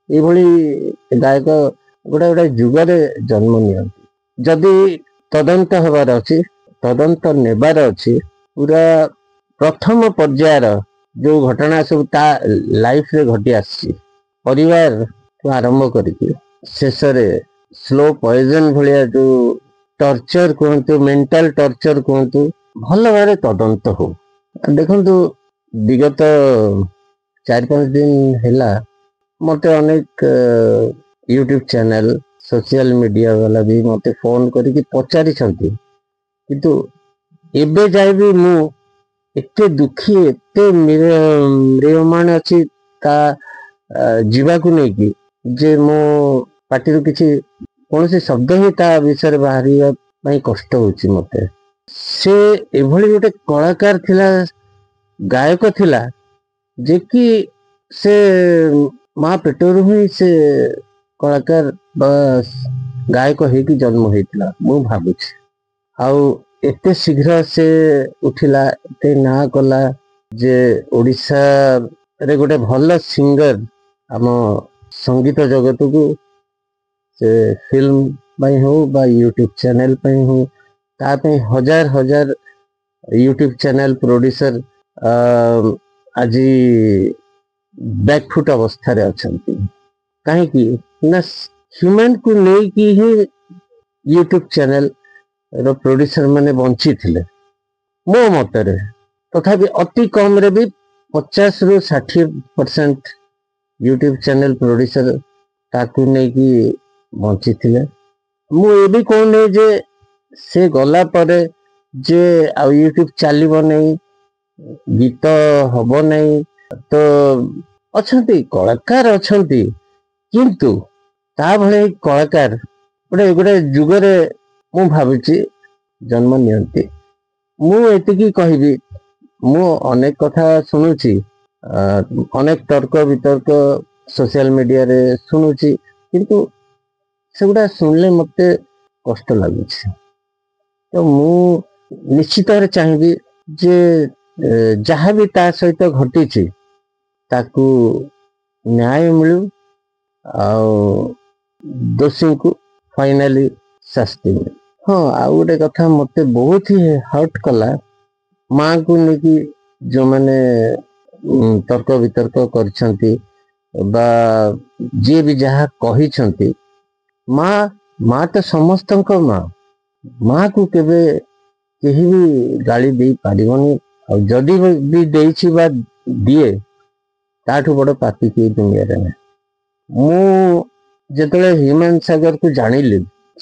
ଏଇଭଳି ଗାୟକ ଗୋଟେ ଗୋଟେ ଯୁଗରେ ଜନ୍ମ ନିଅନ୍ତି। ଯଦି ତଦନ୍ତ ହେବାର ଅଛି, ତଦନ୍ତ ନେବାର ଅଛି, ପୁରା ପ୍ରଥମ ପର୍ଯ୍ୟାୟର ଯୋଉ ଘଟଣା ସବୁ ତା ଲାଇଫରେ ଘଟି ଆସିଛି, ପରିବାରଠୁ ଆରମ୍ଭ କରିକି ଶେଷରେ ସ୍ଲୋ ପଏଜନ ଭଳିଆ ଯୋଉ ଟର୍ଚର କୁହନ୍ତୁ, ମେଣ୍ଟାଲ ଟର୍ଚର କୁହନ୍ତୁ, ଭଲ ଭାବରେ ତଦନ୍ତ ହଉ। ଦେଖନ୍ତୁ, ବିଗତ 4-5 ଦିନ ହେଲା ମତେ ଅନେକ ୟୁଟ୍ୟୁବ ଚ୍ୟାନେଲ, ସୋସିଆଲ ମିଡିଆ ବାଲା ବି ମତେ ଫୋନ କରିକି ପଚାରିଛନ୍ତି, କିନ୍ତୁ ଏବେ ଯାଏ ବି ମୁଁ ଏତେ ଦୁଃଖୀ, ଏତେ ମ୍ରିୟମାଣ ଅଛି ତା ଯିବାକୁ ନେଇକି, ଯେ ମୋ ପାଟିରୁ କିଛି କୌଣସି ଶବ୍ଦ ହିଁ ତା ବିଷୟରେ ବାହାରିବା ପାଇଁ କଷ୍ଟ ହଉଛି ମତେ। ସେ ଏଭଳି ଗୋଟେ କଳାକାର ଥିଲା, ଗାୟକ ଥିଲା, ଯେ କି ସେ ମା ପେଟରୁ ହିଁ ସେ କଳାକାର ବା ଗାୟକ ହେଇକି ଜନ୍ମ ହେଇଥିଲା ମୁଁ ଭାବୁଛି। ଆଉ ଏତେ ଶୀଘ୍ର ସେ ଉଠିଲା, ଏତେ ନାଁ କଲା, ଯେ ଓଡ଼ିଶାରେ ଗୋଟେ ଭଲ ସିଙ୍ଗର ଆମ ସଙ୍ଗୀତ ଜଗତକୁ ସେ ଫିଲ୍ମ ପାଇଁ ହଉ ବା ୟୁଟ୍ୟୁବ ଚ୍ୟାନେଲ ପାଇଁ ହଉ, ତା ପାଇଁ ହଜାର ହଜାର ୟୁଟ୍ୟୁବ ଚ୍ୟାନେଲ ପ୍ରୋଡ୍ୟୁସର ଆଜି ବ୍ୟାକଫୁଟ ଅବସ୍ଥାରେ ଅଛନ୍ତି। କାହିଁକି ନା ହ୍ୟୁମାନକୁ ନେଇକି ହିଁ ୟୁଟ୍ୟୁବ ଚ୍ୟାନେଲ ର ପ୍ରୋଡ୍ୟୁସର ମାନେ ବଞ୍ଚିଥିଲେ ମୋ ମତରେ। ତଥାପି ଅତି କମରେ ବି 50-60% ୟୁଟ୍ୟୁବ ଚ୍ୟାନେଲ ପ୍ରୋଡ୍ୟୁସର ତାକୁ ନେଇକି ବଞ୍ଚିଥିଲେ। ମୁଁ ଏ ବି କହୁନି ଯେ ସେ ଗଲା ପରେ ଯେ ଆଉ ୟୁଟ୍ୟୁବ ଚାଲିବ ନାହିଁ, ଗୀତ ହବ ନାହିଁ। ତ ଅଛନ୍ତି, କଳାକାର ଅଛନ୍ତି, କିନ୍ତୁ ତା ଭଳି କଳାକାର ଗୋଟେ ଗୋଟେ ଯୁଗରେ ମୁଁ ଭାବୁଛି ଜନ୍ମ ନିଅନ୍ତି। ମୁଁ ଏତିକି କହିବି, ମୁଁ ଅନେକ କଥା ଶୁଣୁଛି, ଅନେକ ତର୍କ ବିତର୍କ ସୋସିଆଲ ମିଡିଆରେ ଶୁଣୁଛି, କିନ୍ତୁ ସେଗୁଡା ଶୁଣିଲେ ମତେ କଷ୍ଟ ଲାଗୁଛି। ତ ମୁଁ ନିଶ୍ଚିତରେ ଚାହିଁବି ଯେ ଯାହା ବି ତା ସହିତ ଘଟିଛି ତାକୁ ନ୍ୟାୟ ମିଳୁ, ଆଉ ଦୋଷୀଙ୍କୁ ଫାଇନାଲି ଶାସ୍ତି ମିଳୁ। ହଁ, ଆଉ ଗୋଟେ କଥା ମତେ ବହୁତ ହି ହର୍ଟ କଲା, ମାଙ୍କୁ ନେଇକି ଯୋଉମାନେ ତର୍କ ବିତର୍କ କରିଛନ୍ତି ବା ଯିଏ ବି ଯାହା କହିଛନ୍ତି, ମା ତ ସମସ୍ତଙ୍କ ମା, ମାକୁ କେବେ କେହି ବି ଗାଳି ଦେଇ ପାରିବନି। ଆଉ ଯଦି ବି ଦେଇଛି ବା ଦିଏ, ତାଠୁ ବଡ ପାପି କେହି ଦୁନିଆରେ ନାହିଁ। ମୁଁ ଯେତେବେଳେ ହ୍ୟୁମାନ ସାଗରକୁ ଜାଣିଲି,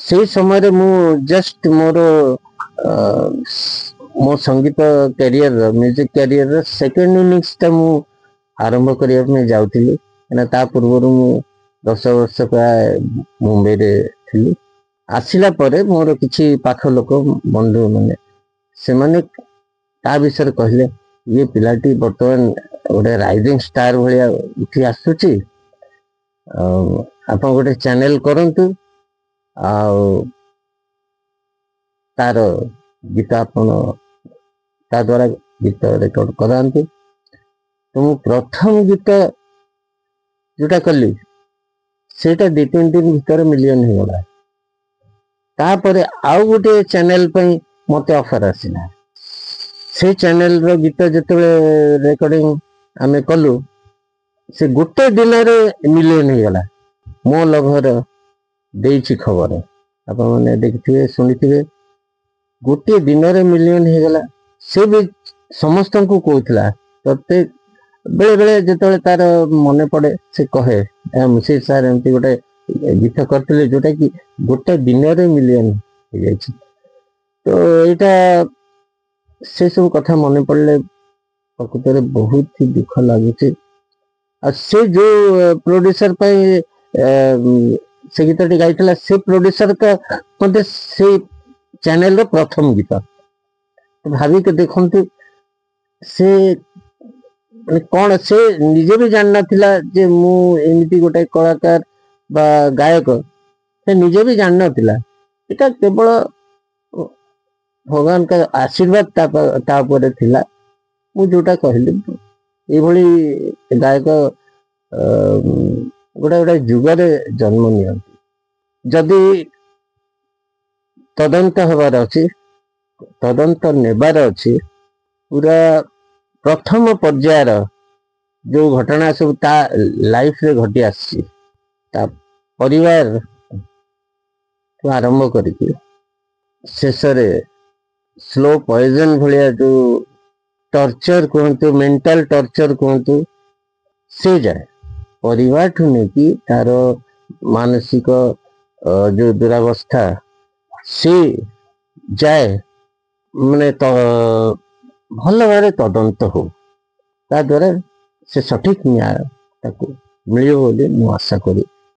ସେଇ ସମୟରେ ମୁଁ ଜଷ୍ଟ ମୋର ମୋ ସଙ୍ଗୀତ କ୍ୟାରିୟରର, ମ୍ୟୁଜିକ କ୍ୟାରିୟରର ସେକେଣ୍ଡ ଇନିଂସଟା ମୁଁ ଆରମ୍ଭ କରିବା ପାଇଁ ଯାଉଥିଲି। କାହିଁକିନା ତା ପୂର୍ବରୁ ମୁଁ 10 ବର୍ଷ ପ୍ରାୟ ମୁମ୍ବାଇରେ ଥିଲି। ଆସିଲା ପରେ ମୋର କିଛି ପାଖ ଲୋକ, ବନ୍ଧୁ ମାନେ, ସେମାନେ ତା ବିଷୟରେ କହିଲେ, ଇଏ ପିଲାଟି ବର୍ତ୍ତମାନ ଗୋଟେ ରାଇଜିଂ ଷ୍ଟାର ଭଳିଆ ଉଠି ଆସୁଛି, ଆପଣ ଗୋଟେ ଚ୍ୟାନେଲ କରନ୍ତୁ, ଆଉ ତାର ଗୀତ ଆପଣ ତା ଦ୍ୱାରା ଗୀତ ରେକର୍ଡ କରାନ୍ତୁ। ତ ମୁଁ ପ୍ରଥମ ଗୀତ ଯୋଉଟା କଲି, ସେଇଟା 2-3 ଦିନ ଭିତରେ ମିଲିୟନ ହେଇଗଲା। ତାପରେ ଆଉ ଗୋଟେ ଚ୍ୟାନେଲ ପାଇଁ ମତେ ଅଫର ଆସିଲା। ସେ ଚ୍ୟାନେଲର ଗୀତ ଯେତେବେଳେ ରେକର୍ଡିଂ ଆମେ କଲୁ, ସେ ଗୋଟେ ଦିନରେ ମିଲିୟନ ହେଇଗଲା। ମୋ ଲଭର ଦେଇଛି ଖବର, ଆପଣମାନେ ଦେଖିଥିବେ, ଶୁଣିଥିବେ, ଗୋଟିଏ ଦିନରେ ମିଲିୟନ ହେଇଗଲା। ସେ ବି ସମସ୍ତଙ୍କୁ କହୁଥିଲା, ପ୍ରତ୍ୟେକ ବେଳେ ବେଳେ ଯେତେବେଳେ ତାର ମନେ ପଡେ ସେ କହେ, ମୁଶିର ସାର୍ ଏମିତି ଗୋଟେ ଗୀତ କରିଥିଲେ ଯୋଉଟା କି ଗୋଟେ ଦିନରେ ମିଲିୟନ ହେଇଯାଇଛି। ତ ଏଇଟା, ସେ ସବୁ କଥା ମନେ ପଡିଲେ ପ୍ରକୃତରେ ବହୁତ ହି ଦୁଃଖ ଲାଗୁଛି। ଆଉ ସେ ଯୋଉ ପ୍ରୋଡ୍ୟୁସର ପାଇଁ ସେ ଗୀତଟି ଗାଇଥିଲା, ସେ ପ୍ରୋଡ୍ୟୁସର ମଧ୍ୟ ସେଇ ଚ୍ୟାନେଲର ପ୍ରଥମ ଗୀତ। ଭାବିକି ଦେଖନ୍ତୁ, ସେ କଣ, ସେ ନିଜେ ବି ଜାଣିନଥିଲା ଯେ ମୁଁ ଏମିତି ଗୋଟେ କଳାକାର ବା ଗାୟକ, ସେ ନିଜେ ବି ଜାଣିନଥିଲା। ଏଟା କେବଳ ଭଗବାନଙ୍କ ଆଶୀର୍ବାଦ ତା ଉପରେ ଥିଲା। ମୁଁ ଯୋଉଟା କହିଲି, ଏଇଭଳି ଗାୟକ ଗୋଟେ ଗୋଟେ ଯୁଗରେ ଜନ୍ମ ନିଅନ୍ତି। ଯଦି ତଦନ୍ତ ହେବାର ଅଛି, ତଦନ୍ତ ନେବାର ଅଛି, ପୁରା ପ୍ରଥମ ପର୍ଯ୍ୟାୟର ଯୋଉ ଘଟଣା ସବୁ ତା ଲାଇଫରେ ଘଟି ଆସିଛି, ତା ପରିବାର ଆରମ୍ଭ କରିକି ଶେଷରେ ସ୍ଲୋ ପଏଜନ ଭଳିଆ ଯୋଉ ଟର୍ଚର କୁହନ୍ତୁ, ମେଣ୍ଟାଲ ଟର୍ଚର କୁହନ୍ତୁ, ସେ ଯାଏ ପରିବାରଠୁ ନେଇକି ତାର ମାନସିକ ଯୋଉ ଦୁରାବସ୍ଥା ସେ ଯାଏ, ମାନେ ଭଲ ଭାବରେ ତଦନ୍ତ ହଉ, ତା ଦ୍ୱାରା ସେ ସଠିକ ନ୍ୟାୟ ତାକୁ ମିଳିବ ବୋଲି ମୁଁ ଆଶା କରେ।